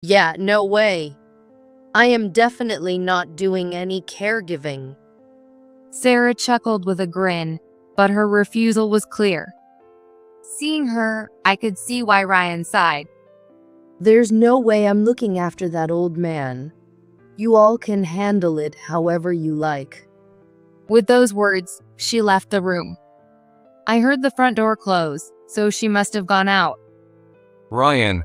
Yeah, no way. I am definitely not doing any caregiving. Sarah chuckled with a grin, but her refusal was clear. Seeing her, I could see why Ryan sighed. There's no way I'm looking after that old man. You all can handle it however you like. With those words, she left the room. I heard the front door close, so she must have gone out. Ryan,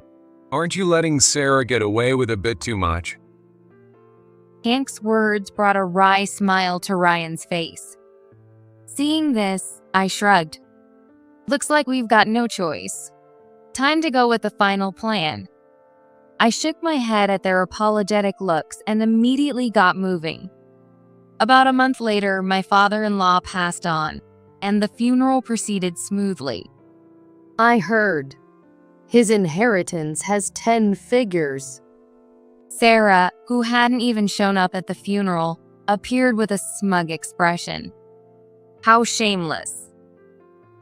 aren't you letting Sarah get away with a bit too much? Hank's words brought a wry smile to Ryan's face. Seeing this, I shrugged. Looks like we've got no choice. Time to go with the final plan. I shook my head at their apologetic looks and immediately got moving. About a month later, my father-in-law passed on, and the funeral proceeded smoothly. I heard. His inheritance has 10 figures. Sarah, who hadn't even shown up at the funeral, appeared with a smug expression. How shameless.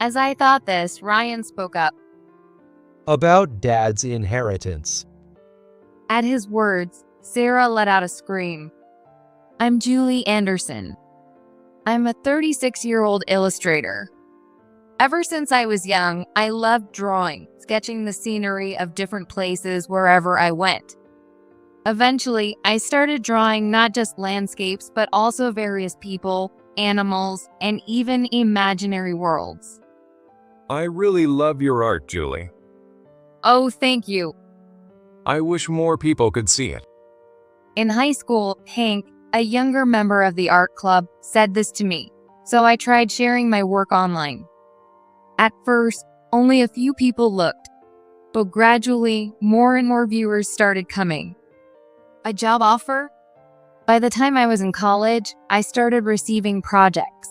As I thought this, Ryan spoke up. About Dad's inheritance. At his words, Sarah let out a scream. I'm Julie Anderson. I'm a 36-year-old illustrator. Ever since I was young, I loved drawing, sketching the scenery of different places wherever I went. Eventually, I started drawing not just landscapes, but also various people, animals, and even imaginary worlds. I really love your art, Julie. Oh, thank you. I wish more people could see it. In high school, Hank, a younger member of the art club, said this to me, so I tried sharing my work online. At first, only a few people looked, but gradually, more and more viewers started coming. A job offer? By the time I was in college, I started receiving projects.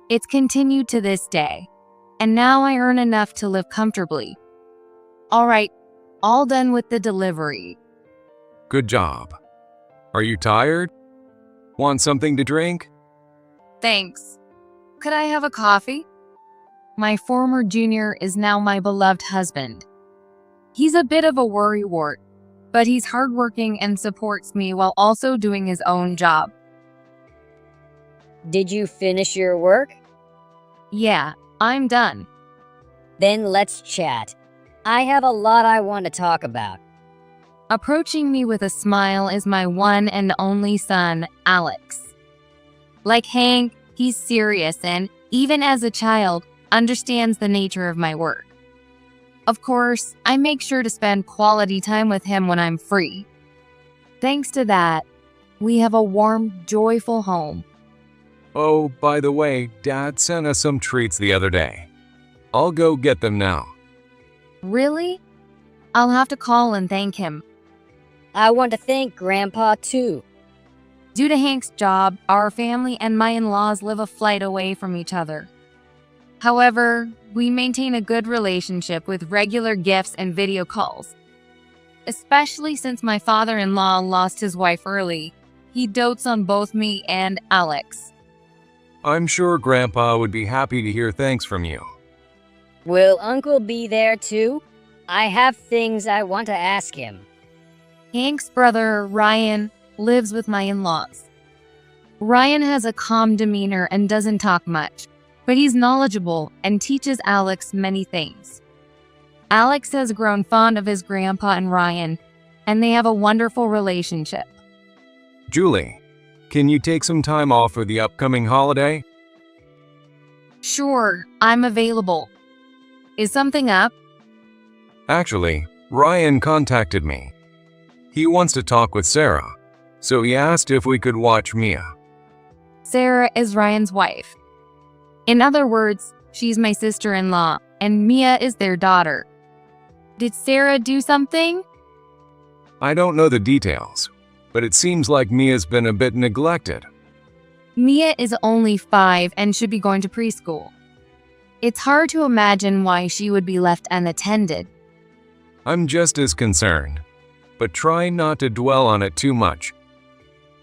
It's continued to this day, and now I earn enough to live comfortably. All right, all done with the delivery. Good job. Are you tired? Want something to drink? Thanks. Could I have a coffee? My former junior is now my beloved husband. He's a bit of a worrywart, but he's hardworking and supports me while also doing his own job. Did you finish your work? Yeah, I'm done. Then let's chat. I have a lot I want to talk about. Approaching me with a smile is my one and only son, Alex. Like Hank, he's serious and, even as a child, understands the nature of my work. Of course, I make sure to spend quality time with him when I'm free. Thanks to that, we have a warm, joyful home. Oh, by the way, Dad sent us some treats the other day. I'll go get them now. Really? I'll have to call and thank him. I want to thank Grandpa too. Due to Hank's job, our family and my in-laws live a flight away from each other. However, we maintain a good relationship with regular gifts and video calls. Especially since my father-in-law lost his wife early, he dotes on both me and Alex. I'm sure Grandpa would be happy to hear thanks from you. Will Uncle be there too? I have things I want to ask him. Hank's brother, Ryan, lives with my in-laws. Ryan has a calm demeanor and doesn't talk much, but he's knowledgeable and teaches Alex many things. Alex has grown fond of his grandpa and Ryan, and they have a wonderful relationship. Julie, can you take some time off for the upcoming holiday? Sure, I'm available. Is something up? Actually, Ryan contacted me. He wants to talk with Sarah, so he asked if we could watch Mia. Sarah is Ryan's wife. In other words, she's my sister-in-law, and Mia is their daughter. Did Sarah do something? I don't know the details, but it seems like Mia's been a bit neglected. Mia is only 5 and should be going to preschool. It's hard to imagine why she would be left unattended. I'm just as concerned, but try not to dwell on it too much.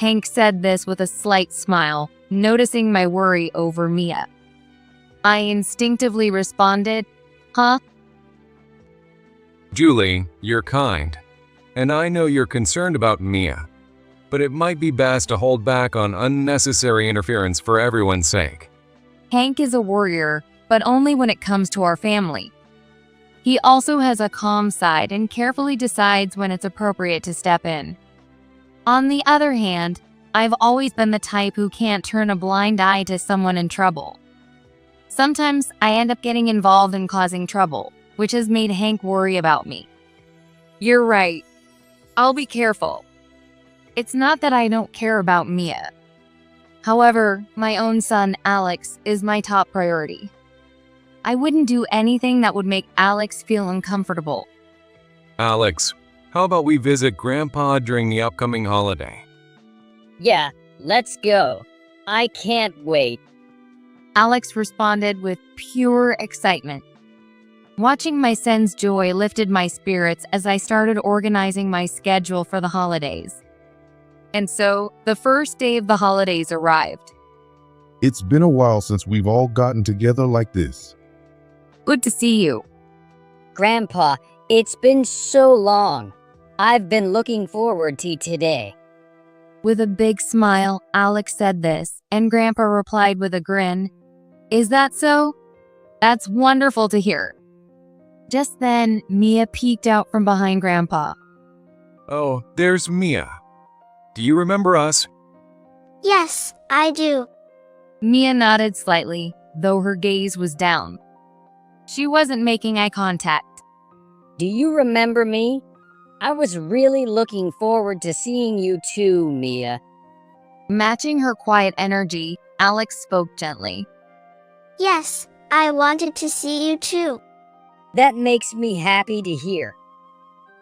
Hank said this with a slight smile, noticing my worry over Mia. I instinctively responded, "Huh?" Julie, you're kind. and I know you're concerned about Mia, but it might be best to hold back on unnecessary interference for everyone's sake. Hank is a warrior, but only when it comes to our family. He also has a calm side and carefully decides when it's appropriate to step in. On the other hand, I've always been the type who can't turn a blind eye to someone in trouble. Sometimes I end up getting involved in causing trouble, which has made Hank worry about me. You're right. I'll be careful. It's not that I don't care about Mia. However, my own son, Alex, is my top priority. I wouldn't do anything that would make Alex feel uncomfortable. Alex, how about we visit Grandpa during the upcoming holiday? Yeah, let's go. I can't wait. Alex responded with pure excitement. Watching my son's joy lifted my spirits as I started organizing my schedule for the holidays. And so, the first day of the holidays arrived. It's been a while since we've all gotten together like this. Good to see you. Grandpa, it's been so long. I've been looking forward to today. With a big smile, Alex said this, and Grandpa replied with a grin. Is that so? That's wonderful to hear. Just then, Mia peeked out from behind Grandpa. Oh, there's Mia. Do you remember us? Yes, I do. Mia nodded slightly, though her gaze was down. She wasn't making eye contact. Do you remember me? I was really looking forward to seeing you too, Mia. Matching her quiet energy, Alex spoke gently. Yes, I wanted to see you too. That makes me happy to hear.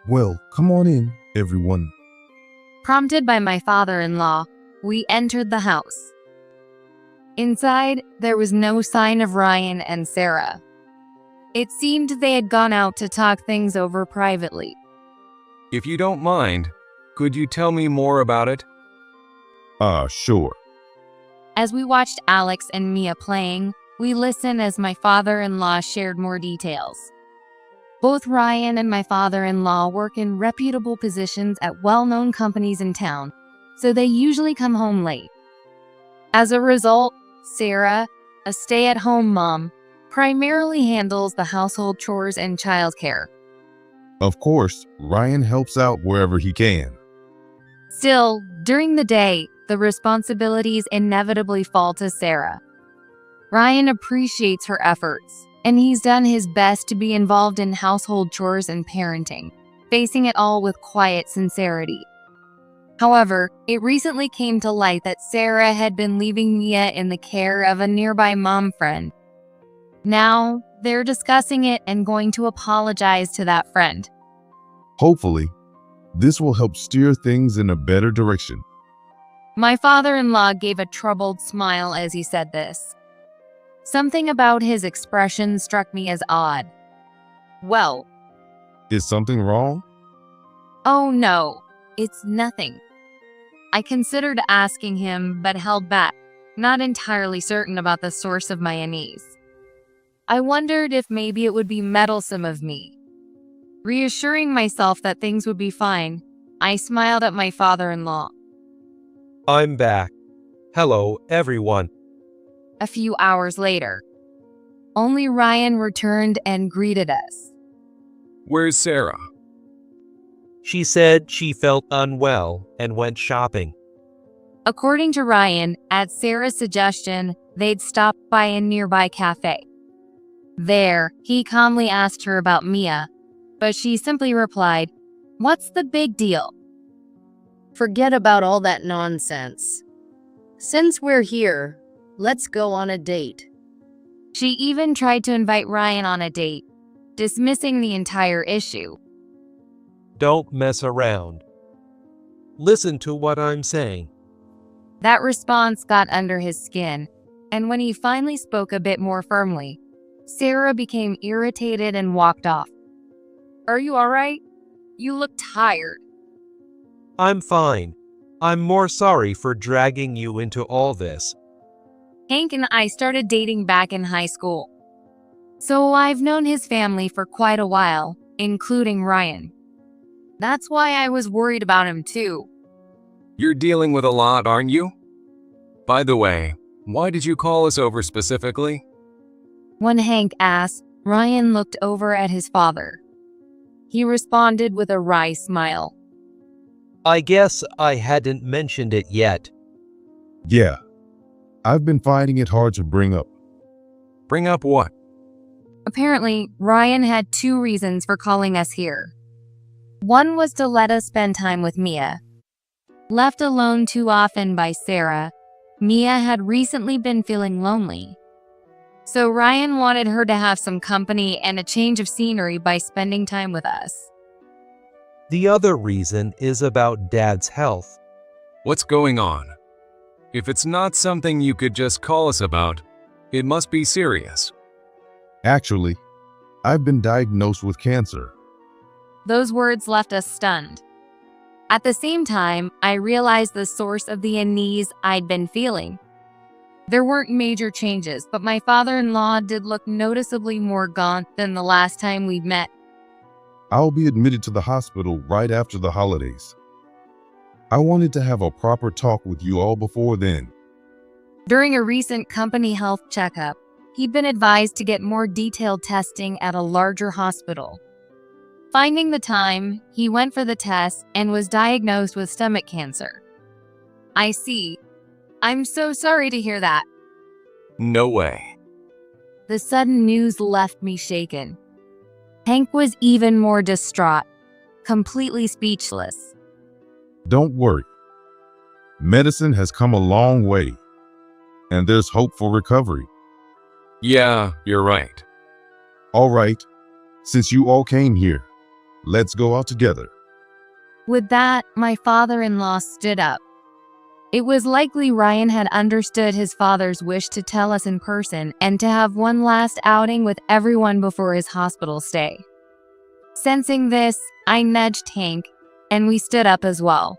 Well, come on in, everyone. Prompted by my father-in-law, we entered the house. Inside, there was no sign of Ryan and Sarah. It seemed they had gone out to talk things over privately. If you don't mind, could you tell me more about it? Sure. As we watched Alex and Mia playing, we listened as my father-in-law shared more details. Both Ryan and my father-in-law work in reputable positions at well-known companies in town, so they usually come home late. As a result, Sarah, a stay-at-home mom, primarily handles the household chores and childcare. Of course, Ryan helps out wherever he can. Still, during the day, the responsibilities inevitably fall to Sarah. Ryan appreciates her efforts, and he's done his best to be involved in household chores and parenting, facing it all with quiet sincerity. However, it recently came to light that Sarah had been leaving Mia in the care of a nearby mom friend. Now, they're discussing it and going to apologize to that friend. Hopefully, this will help steer things in a better direction. My father-in-law gave a troubled smile as he said this. Something about his expression struck me as odd. Well, Is something wrong? oh no, it's nothing. I considered asking him, but held back, not entirely certain about the source of my unease. I wondered if maybe it would be meddlesome of me. Reassuring myself that things would be fine, I smiled at my father-in-law. I'm back. Hello, everyone. A few hours later, only Ryan returned and greeted us. Where's Sarah? She said she felt unwell and went shopping. According to Ryan, at Sarah's suggestion, they'd stopped by a nearby cafe. There, he calmly asked her about Mia, but she simply replied, "What's the big deal?" Forget about all that nonsense. Since we're here, let's go on a date. She even tried to invite Ryan on a date, dismissing the entire issue. Don't mess around. Listen to what I'm saying. That response got under his skin, and when he finally spoke a bit more firmly, Sarah became irritated and walked off. Are you all right? You look tired. I'm fine. I'm more sorry for dragging you into all this. Hank and I started dating back in high school, so I've known his family for quite a while, including Ryan. That's why I was worried about him too. You're dealing with a lot, aren't you? By the way, why did you call us over specifically? When Hank asked, Ryan looked over at his father. He responded with a wry smile. I guess I hadn't mentioned it yet. Yeah, I've been finding it hard to bring up. Bring up what? Apparently, Ryan had 2 reasons for calling us here. One was to let us spend time with Mia. Left alone too often by Sarah, Mia had recently been feeling lonely. So Ryan wanted her to have some company and a change of scenery by spending time with us. The other reason is about Dad's health. What's going on? If it's not something you could just call us about, it must be serious. Actually, I've been diagnosed with cancer. Those words left us stunned. At the same time, I realized the source of the unease I'd been feeling. There weren't major changes, but my father-in-law did look noticeably more gaunt than the last time we'd met. I'll be admitted to the hospital right after the holidays. I wanted to have a proper talk with you all before then. During a recent company health checkup, he'd been advised to get more detailed testing at a larger hospital. Finding the time, he went for the test and was diagnosed with stomach cancer. I see. I'm so sorry to hear that. No way. The sudden news left me shaken. Hank was even more distraught, completely speechless. Don't worry. Medicine has come a long way, and there's hope for recovery. Yeah, you're right. All right, since you all came here, let's go out together. With that, my father-in-law stood up. It was likely Ryan had understood his father's wish to tell us in person and to have one last outing with everyone before his hospital stay. Sensing this, I nudged Hank, and we stood up as well.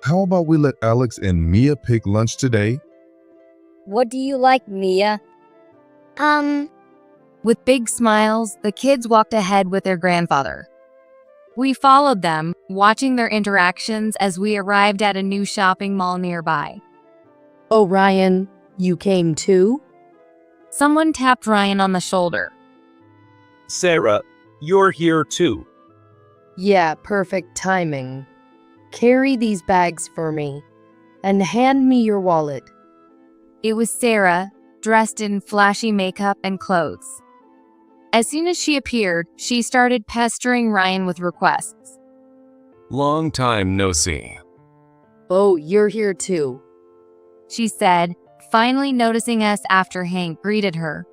How about we let Alex and Mia pick lunch today? What do you like, Mia? With big smiles, the kids walked ahead with their grandfather. We followed them, watching their interactions as we arrived at a new shopping mall nearby. Oh, Ryan, you came too? Someone tapped Ryan on the shoulder. Sarah, you're here too. Yeah, perfect timing. Carry these bags for me, and hand me your wallet. It was Sarah, dressed in flashy makeup and clothes. As soon as she appeared, she started pestering Ryan with requests. Long time no see. Oh, you're here too. She said, finally noticing us after Hank greeted her.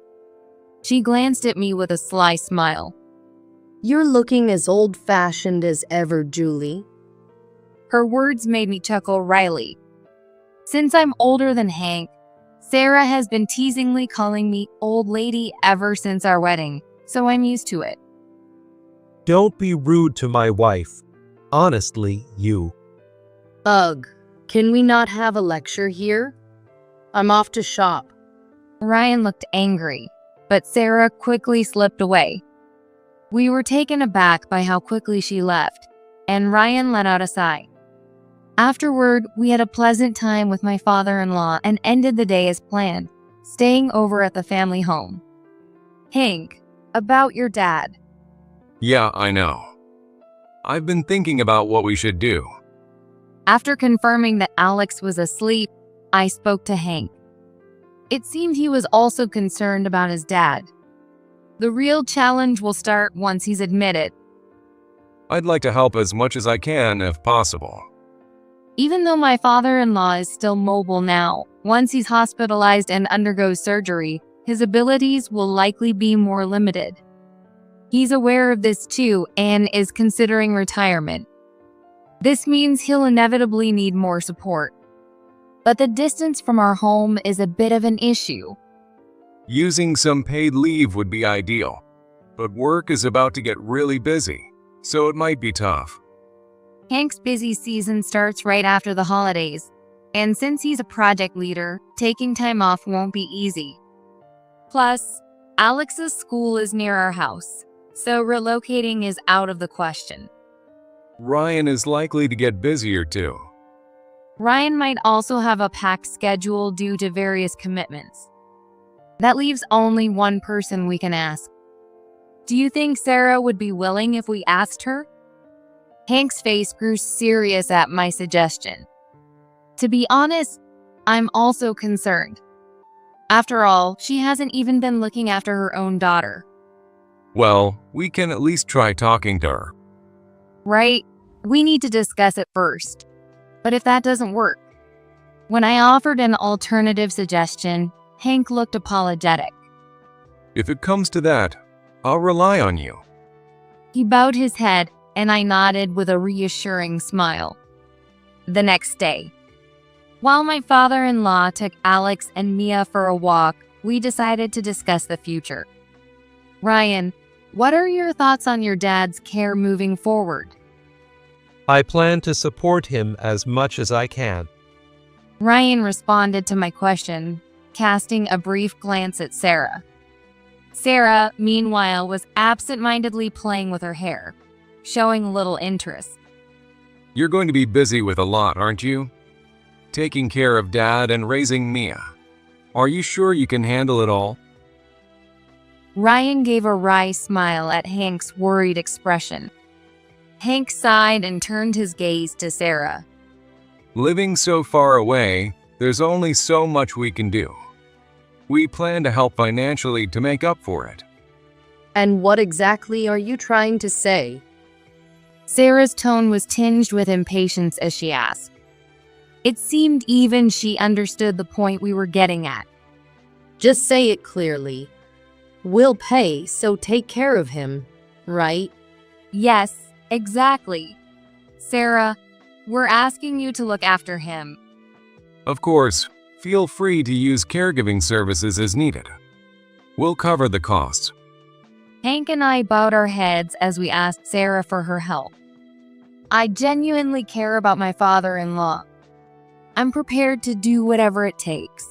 She glanced at me with a sly smile. You're looking as old-fashioned as ever, Julie. Her words made me chuckle wryly. Since I'm older than Hank, Sarah has been teasingly calling me old lady ever since our wedding, so I'm used to it. Don't be rude to my wife. Honestly, you. Ugh, can we not have a lecture here? I'm off to shop. Ryan looked angry, but Sarah quickly slipped away. We were taken aback by how quickly she left, and Ryan let out a sigh. Afterward, we had a pleasant time with my father-in-law and ended the day as planned, staying over at the family home. Hank, about your dad. Yeah, I know. I've been thinking about what we should do. After confirming that Alex was asleep, I spoke to Hank. It seemed he was also concerned about his dad. The real challenge will start once he's admitted. I'd like to help as much as I can if possible. Even though my father-in-law is still mobile now, once he's hospitalized and undergoes surgery, his abilities will likely be more limited. He's aware of this too and is considering retirement. This means he'll inevitably need more support. But the distance from our home is a bit of an issue. Using some paid leave would be ideal, but work is about to get really busy, so it might be tough. Hank's busy season starts right after the holidays, and since he's a project leader, taking time off won't be easy. Plus, Alex's school is near our house, so relocating is out of the question. Ryan is likely to get busier too. Ryan might also have a packed schedule due to various commitments. That leaves only one person we can ask. Do you think Sarah would be willing if we asked her? Hank's face grew serious at my suggestion. To be honest, I'm also concerned. After all, she hasn't even been looking after her own daughter. Well, we can at least try talking to her. Right? We need to discuss it first. But if that doesn't work? When I offered an alternative suggestion, Hank looked apologetic. If it comes to that, I'll rely on you. He bowed his head, and I nodded with a reassuring smile. The next day, while my father-in-law took Alex and Mia for a walk, we decided to discuss the future. Ryan, what are your thoughts on your dad's care moving forward? I plan to support him as much as I can. Ryan responded to my question, casting a brief glance at Sarah. Sarah, meanwhile, was absent-mindedly playing with her hair, showing little interest. You're going to be busy with a lot, aren't you? Taking care of Dad and raising Mia. Are you sure you can handle it all? Ryan gave a wry smile at Hank's worried expression. Hank sighed and turned his gaze to Sarah. Living so far away, there's only so much we can do. We plan to help financially to make up for it. And what exactly are you trying to say? Sarah's tone was tinged with impatience as she asked. It seemed even she understood the point we were getting at. Just say it clearly. We'll pay, so take care of him, right? Yes, exactly. Sarah, we're asking you to look after him. Of course, feel free to use caregiving services as needed. We'll cover the costs. Hank and I bowed our heads as we asked Sarah for her help. I genuinely care about my father-in-law. I'm prepared to do whatever it takes.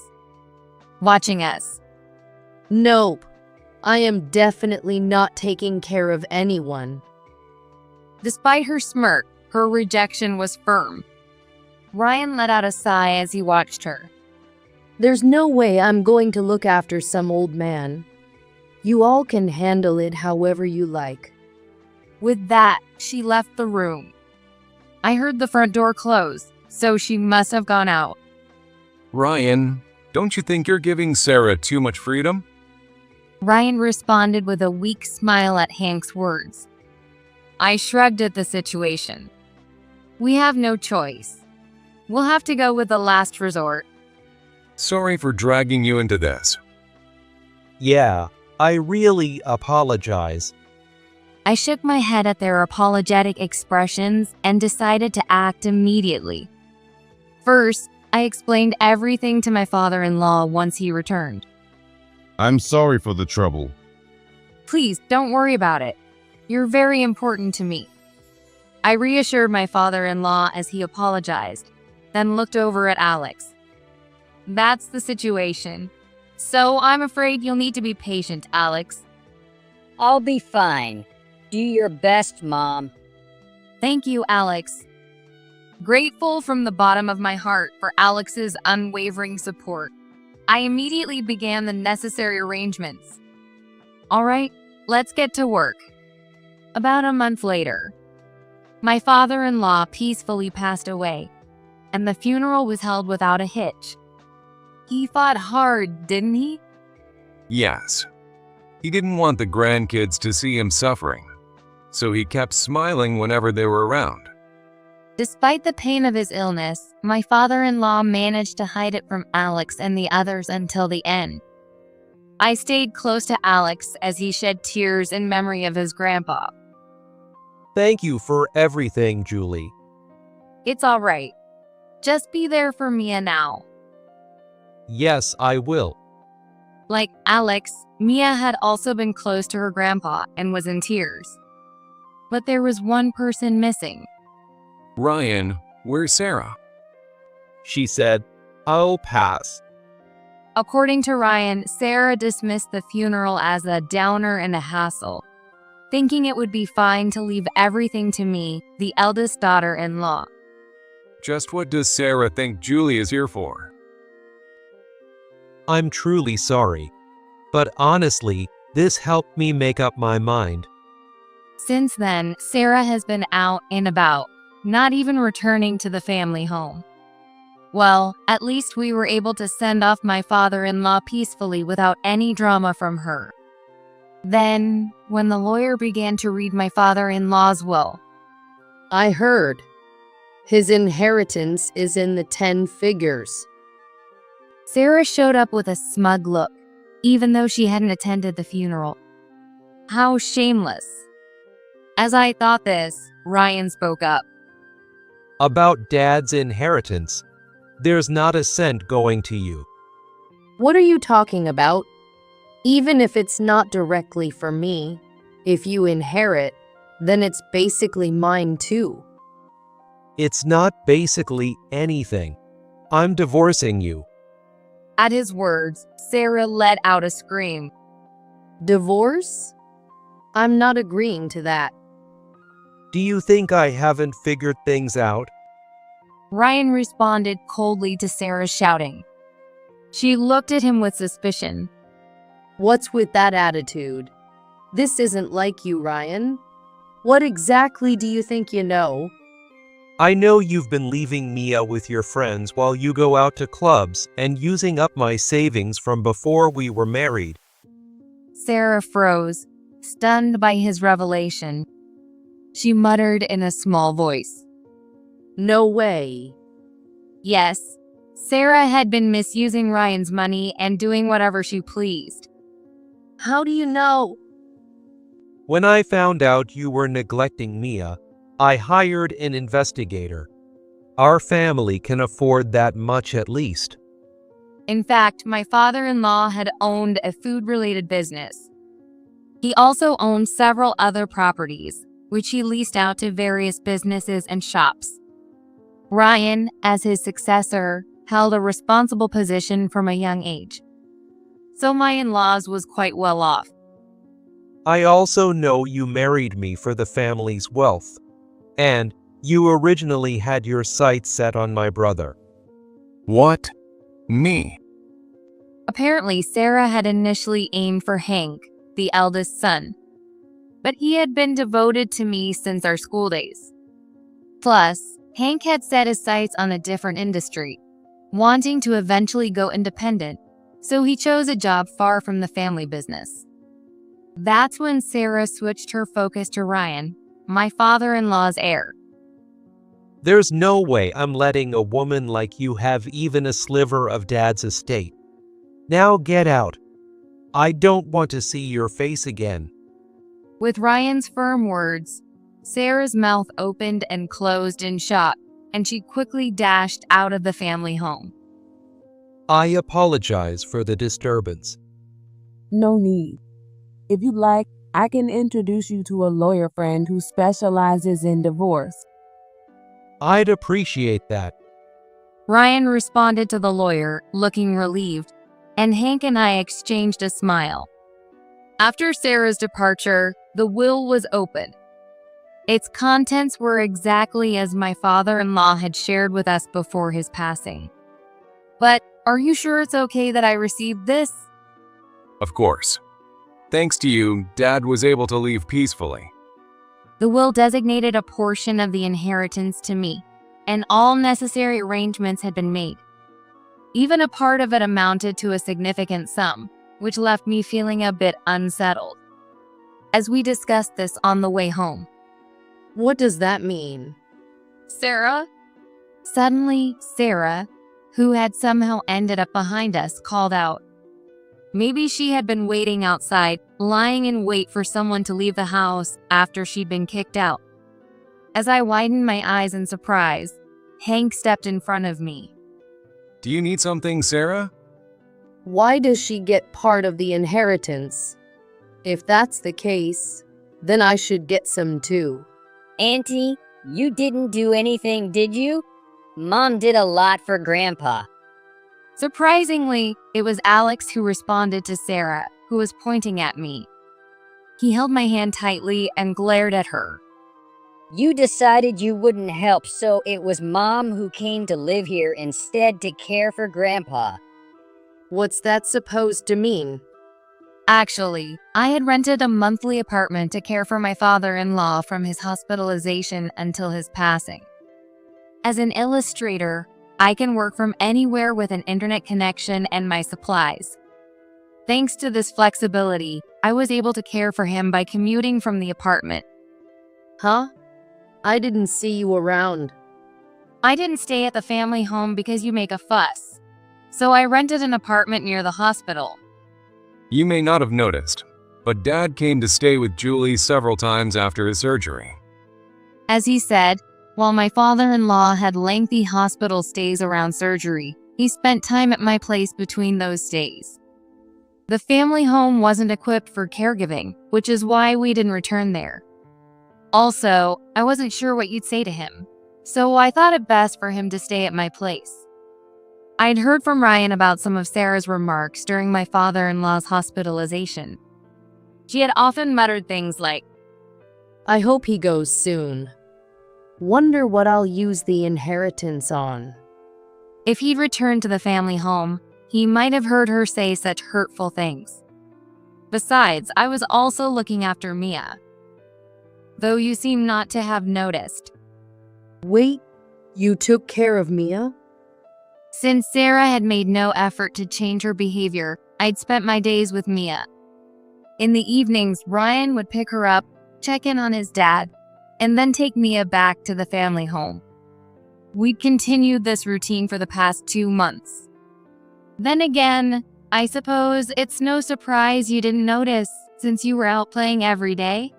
Watching us. Nope. I am definitely not taking care of anyone. Despite her smirk, her rejection was firm. Ryan let out a sigh as he watched her. There's no way I'm going to look after some old man. You all can handle it however you like. With that, she left the room. I heard the front door close, so she must have gone out. Ryan, don't you think you're giving Sarah too much freedom? Ryan responded with a weak smile at Hank's words. I shrugged at the situation. We have no choice. We'll have to go with the last resort. Sorry for dragging you into this. Yeah, I really apologize. I shook my head at their apologetic expressions and decided to act immediately. First, I explained everything to my father-in-law once he returned. I'm sorry for the trouble. Please, don't worry about it. You're very important to me. I reassured my father-in-law as he apologized, then looked over at Alex. That's the situation. So I'm afraid you'll need to be patient, Alex. I'll be fine. Do your best, Mom. Thank you, Alex. Grateful from the bottom of my heart for Alex's unwavering support, I immediately began the necessary arrangements. All right, let's get to work. About a month later, my father-in-law peacefully passed away, and the funeral was held without a hitch. He fought hard, didn't he? Yes. He didn't want the grandkids to see him suffering, so he kept smiling whenever they were around. Despite the pain of his illness, my father-in-law managed to hide it from Alex and the others until the end. I stayed close to Alex as he shed tears in memory of his grandpa. Thank you for everything, Julie. It's all right. Just be there for Mia now. Yes, I will. Like Alex, Mia had also been close to her grandpa and was in tears. But there was one person missing. Ryan, where's Sarah? She said, I'll pass. According to Ryan, Sarah dismissed the funeral as a downer and a hassle. thinking it would be fine to leave everything to me, the eldest daughter-in-law. Just what does Sarah think Julie is here for? I'm truly sorry. But honestly, this helped me make up my mind. Since then, Sarah has been out and about, not even returning to the family home. Well, at least we were able to send off my father-in-law peacefully without any drama from her. Then, when the lawyer began to read my father-in-law's will, I heard. His inheritance is in the 10 figures. Sarah showed up with a smug look, even though she hadn't attended the funeral. How shameless. As I thought this, Ryan spoke up. About Dad's inheritance, there's not a cent going to you. What are you talking about? Even if it's not directly for me, if you inherit, then it's basically mine too. It's not basically anything. I'm divorcing you. At his words, Sarah let out a scream. Divorce? I'm not agreeing to that. Do you think I haven't figured things out? Ryan responded coldly to Sarah's shouting. She looked at him with suspicion. What's with that attitude? This isn't like you, Ryan. What exactly do you think you know? I know you've been leaving Mia with your friends while you go out to clubs and using up my savings from before we were married. Sarah froze, stunned by his revelation. She muttered in a small voice. No way. Yes, Sarah had been misusing Ryan's money and doing whatever she pleased. How do you know? When I found out you were neglecting Mia, I hired an investigator. Our family can afford that much at least. In fact, my father-in-law had owned a food-related business. He also owned several other properties, which he leased out to various businesses and shops. Ryan, as his successor, held a responsible position from a young age. So my in-laws was quite well off. I also know you married me for the family's wealth. And you originally had your sights set on my brother. What? Me? Apparently, Sarah had initially aimed for Hank, the eldest son. But he had been devoted to me since our school days. Plus, Hank had set his sights on a different industry, wanting to eventually go independent, so he chose a job far from the family business. That's when Sarah switched her focus to Ryan, my father-in-law's heir. There's no way I'm letting a woman like you have even a sliver of Dad's estate. Now get out. I don't want to see your face again. With Ryan's firm words, Sarah's mouth opened and closed in shock, and she quickly dashed out of the family home. I apologize for the disturbance. No need. If you'd like, I can introduce you to a lawyer friend who specializes in divorce. I'd appreciate that. Ryan responded to the lawyer, looking relieved, and Hank and I exchanged a smile. After Sarah's departure, the will was opened. Its contents were exactly as my father-in-law had shared with us before his passing. But are you sure it's okay that I received this? Of course. Thanks to you, Dad was able to leave peacefully. The will designated a portion of the inheritance to me, and all necessary arrangements had been made. Even a part of it amounted to a significant sum, which left me feeling a bit unsettled. As we discussed this on the way home. What does that mean? Sarah? Suddenly, Sarah, who had somehow ended up behind us, called out. Maybe she had been waiting outside, lying in wait for someone to leave the house after she'd been kicked out. As I widened my eyes in surprise, Hank stepped in front of me. Do you need something, Sarah? Why does she get part of the inheritance? If that's the case, then I should get some too. Auntie, you didn't do anything, did you? Mom did a lot for Grandpa. Surprisingly, it was Alex who responded to Sarah, who was pointing at me. He held my hand tightly and glared at her. You decided you wouldn't help, so it was Mom who came to live here instead to care for Grandpa. What's that supposed to mean? Actually, I had rented a monthly apartment to care for my father-in-law from his hospitalization until his passing. As an illustrator, I can work from anywhere with an internet connection and my supplies. Thanks to this flexibility, I was able to care for him by commuting from the apartment. Huh? I didn't see you around. I didn't stay at the family home because you make a fuss. So I rented an apartment near the hospital. You may not have noticed, but Dad came to stay with Julie several times after his surgery. As he said, while my father-in-law had lengthy hospital stays around surgery, he spent time at my place between those stays. The family home wasn't equipped for caregiving, which is why we didn't return there. Also, I wasn't sure what you'd say to him, so I thought it best for him to stay at my place. I'd heard from Ryan about some of Sarah's remarks during my father-in-law's hospitalization. She had often muttered things like, I hope he goes soon. Wonder what I'll use the inheritance on. if he'd returned to the family home, he might have heard her say such hurtful things. Besides, I was also looking after Mia, though you seem not to have noticed. Wait, you took care of Mia? Since Sarah had made no effort to change her behavior, I'd spent my days with Mia. In the evenings, Ryan would pick her up, check in on his dad, and then take Mia back to the family home. We'd continued this routine for the past 2 months. Then again, I suppose it's no surprise you didn't notice since you were out playing every day.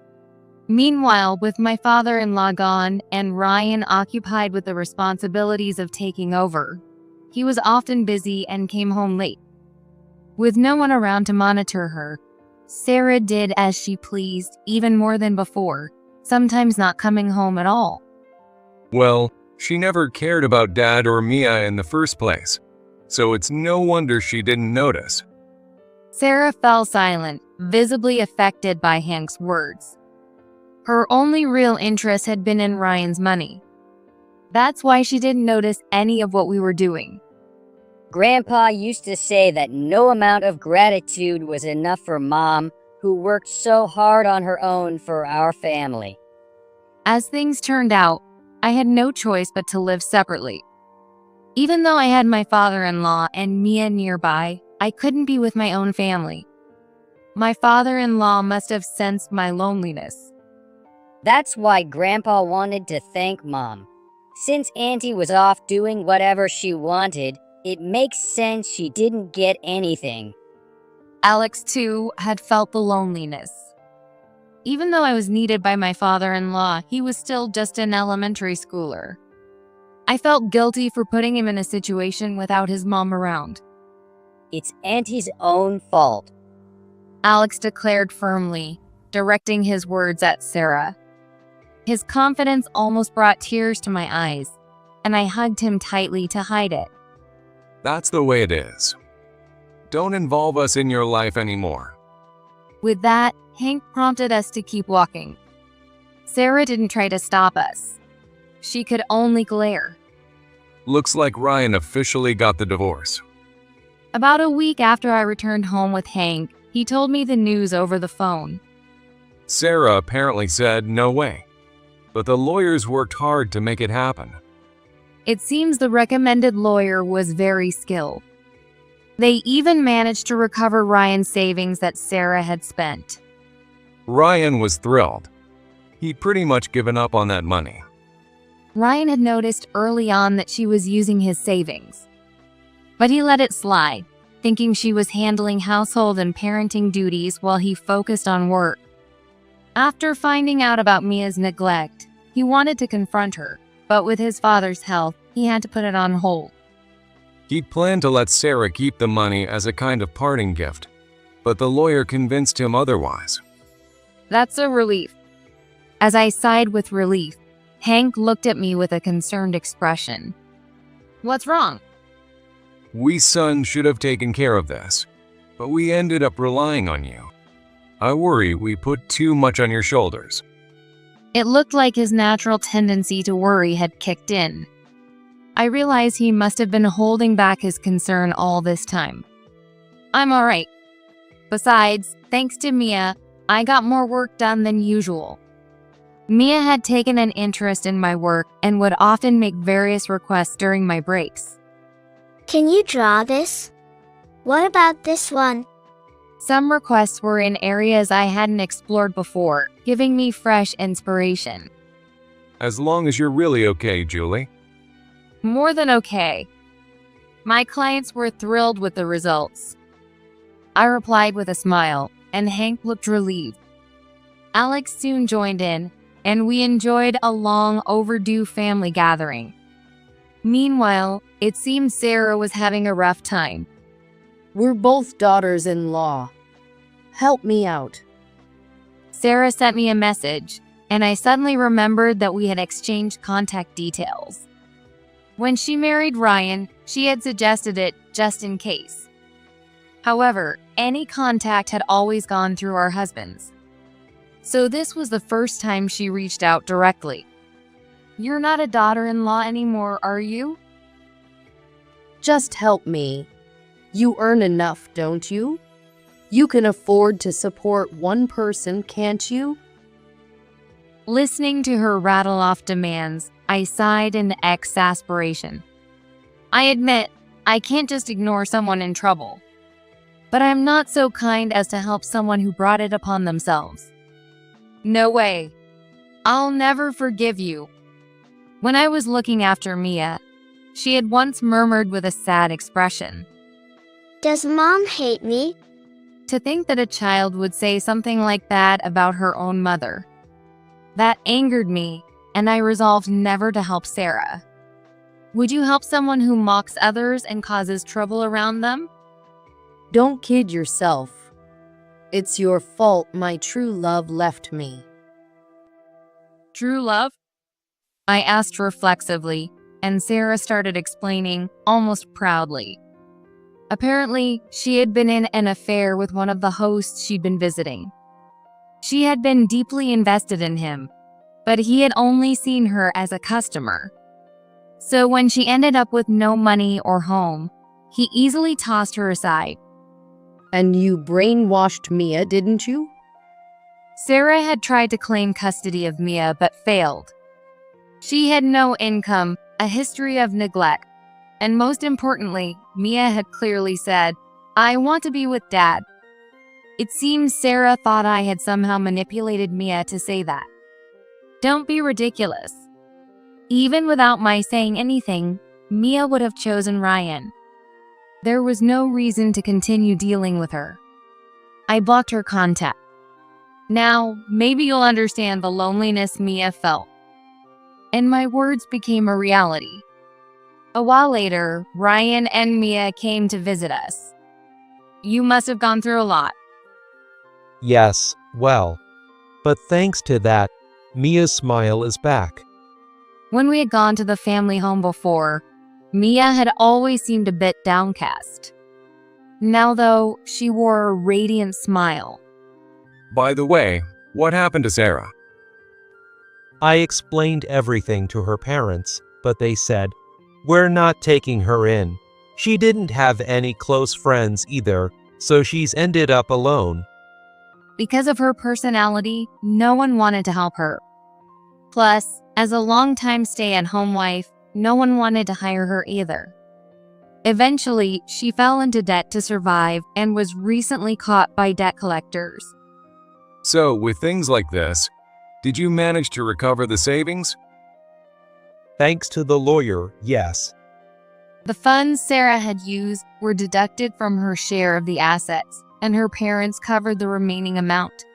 Meanwhile, with my father-in-law gone and Ryan occupied with the responsibilities of taking over, he was often busy and came home late. With no one around to monitor her, Sarah did as she pleased, even more than before, sometimes not coming home at all. Well, she never cared about Dad or Mia in the first place, so it's no wonder she didn't notice. Sarah fell silent, visibly affected by Hank's words. Her only real interest had been in Ryan's money. That's why she didn't notice any of what we were doing. Grandpa used to say that no amount of gratitude was enough for Mom, who worked so hard on her own for our family. As things turned out, I had no choice but to live separately. Even though I had my father-in-law and Mia nearby, I couldn't be with my own family. My father-in-law must have sensed my loneliness. That's why Grandpa wanted to thank Mom. Since Auntie was off doing whatever she wanted, it makes sense she didn't get anything. Alex, too, had felt the loneliness. Even though I was needed by my father-in-law, he was still just an elementary schooler. I felt guilty for putting him in a situation without his mom around. It's Auntie's own fault. Alex declared firmly, directing his words at Sarah. His confidence almost brought tears to my eyes, and I hugged him tightly to hide it. That's the way it is. Don't involve us in your life anymore. With that, Hank prompted us to keep walking. Sarah didn't try to stop us. She could only glare. Looks like Ryan officially got the divorce. About a week after I returned home with Hank, he told me the news over the phone. Sarah apparently said no way, but the lawyers worked hard to make it happen. It seems the recommended lawyer was very skilled. They even managed to recover Ryan's savings that Sarah had spent. Ryan was thrilled. He'd pretty much given up on that money. Ryan had noticed early on that she was using his savings, but he let it slide, thinking she was handling household and parenting duties while he focused on work. After finding out about Mia's neglect, he wanted to confront her, but with his father's health, he had to put it on hold. He'd planned to let Sarah keep the money as a kind of parting gift, but the lawyer convinced him otherwise. That's a relief. As I sighed with relief, Hank looked at me with a concerned expression. What's wrong? We son should have taken care of this, but we ended up relying on you. I worry we put too much on your shoulders. It looked like his natural tendency to worry had kicked in. I realized he must have been holding back his concern all this time. I'm alright. Besides, thanks to Mia, I got more work done than usual. Mia had taken an interest in my work and would often make various requests during my breaks. Can you draw this? What about this one? Some requests were in areas I hadn't explored before, giving me fresh inspiration. As long as you're really okay, Julie. More than okay. My clients were thrilled with the results. I replied with a smile, and Hank looked relieved. Alex soon joined in, and we enjoyed a long overdue family gathering. Meanwhile, it seemed Sarah was having a rough time. We're both daughters-in-law. Help me out. Sarah sent me a message, and I suddenly remembered that we had exchanged contact details. When she married Ryan, she had suggested it just in case. However, any contact had always gone through our husbands. So this was the first time she reached out directly. You're not a daughter-in-law anymore, are you? Just help me. You earn enough, don't you? You can afford to support one person, can't you? Listening to her rattle off demands, I sighed in exasperation. I admit, I can't just ignore someone in trouble. But I'm not so kind as to help someone who brought it upon themselves. No way. I'll never forgive you. When I was looking after Mia, she had once murmured with a sad expression. Does Mom hate me? To think that a child would say something like that about her own mother. That angered me, and I resolved never to help Sarah. Would you help someone who mocks others and causes trouble around them? Don't kid yourself. It's your fault my true love left me. True love? I asked reflexively, and Sarah started explaining, almost proudly. Apparently, she had been in an affair with one of the hosts she'd been visiting. She had been deeply invested in him, but he had only seen her as a customer. So when she ended up with no money or home, he easily tossed her aside. And you brainwashed Mia, didn't you? Sarah had tried to claim custody of Mia but failed. She had no income, a history of neglect, and most importantly, Mia had clearly said, I want to be with Dad. It seems Sarah thought I had somehow manipulated Mia to say that. Don't be ridiculous. Even without my saying anything, Mia would have chosen Ryan. There was no reason to continue dealing with her. I blocked her contact. Now, maybe you'll understand the loneliness Mia felt. And my words became a reality. A while later, Ryan and Mia came to visit us. You must have gone through a lot. Yes, well. But thanks to that, Mia's smile is back. When we had gone to the family home before, Mia had always seemed a bit downcast. Now, though, she wore a radiant smile. By the way, what happened to Sarah? I explained everything to her parents, but they said, we're not taking her in. She didn't have any close friends either, so she's ended up alone. Because of her personality, no one wanted to help her. Plus, as a long-time stay-at-home wife, no one wanted to hire her either. Eventually, she fell into debt to survive and was recently caught by debt collectors. So, with things like this, did you manage to recover the savings? Thanks to the lawyer, yes. The funds Sarah had used were deducted from her share of the assets, and her parents covered the remaining amount.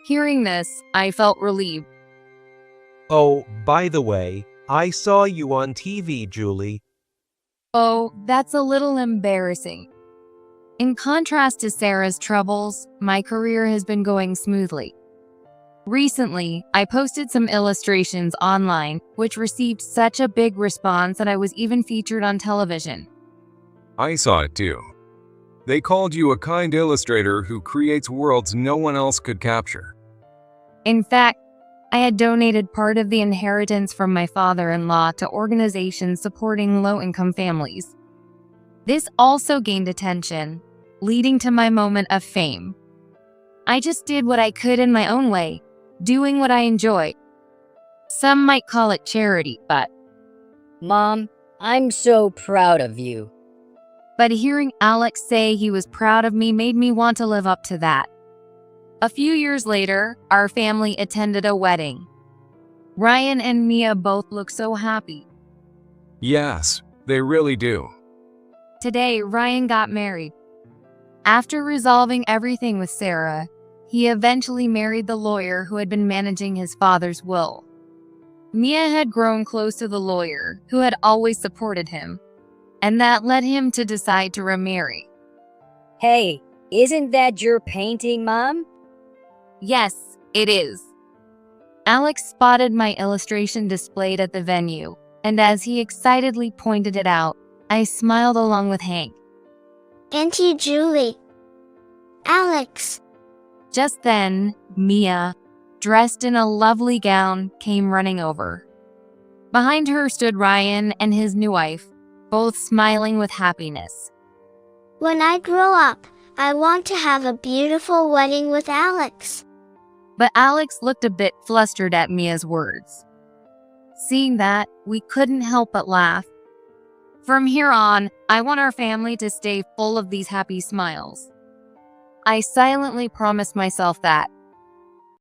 Hearing this, I felt relieved. Oh, by the way, I saw you on TV, Julie. Oh, that's a little embarrassing. In contrast to Sarah's troubles, my career has been going smoothly. Recently, I posted some illustrations online, which received such a big response that I was even featured on television. I saw it too. They called you a kind illustrator who creates worlds no one else could capture. In fact, I had donated part of the inheritance from my father-in-law to organizations supporting low-income families. This also gained attention, leading to my moment of fame. I just did what I could in my own way, doing what I enjoyed. Some might call it charity, but Mom, I'm so proud of you. hearing Alex say he was proud of me made me want to live up to that. A few years later, our family attended a wedding. Ryan and Mia both look so happy. Yes, they really do. Today, Ryan got married. After resolving everything with Sarah, he eventually married the lawyer who had been managing his father's will. Mia had grown close to the lawyer, who had always supported him, and that led him to decide to remarry. Hey, isn't that your painting, Mom? Yes, it is. Alex spotted my illustration displayed at the venue, and as he excitedly pointed it out, I smiled along with Hank. Auntie Julie. Alex. Just then, Mia, dressed in a lovely gown, came running over. Behind her stood Ryan and his new wife, both smiling with happiness. When I grow up, I want to have a beautiful wedding with Alex. But Alex looked a bit flustered at Mia's words. Seeing that, we couldn't help but laugh. From here on, I want our family to stay full of these happy smiles. I silently promised myself that,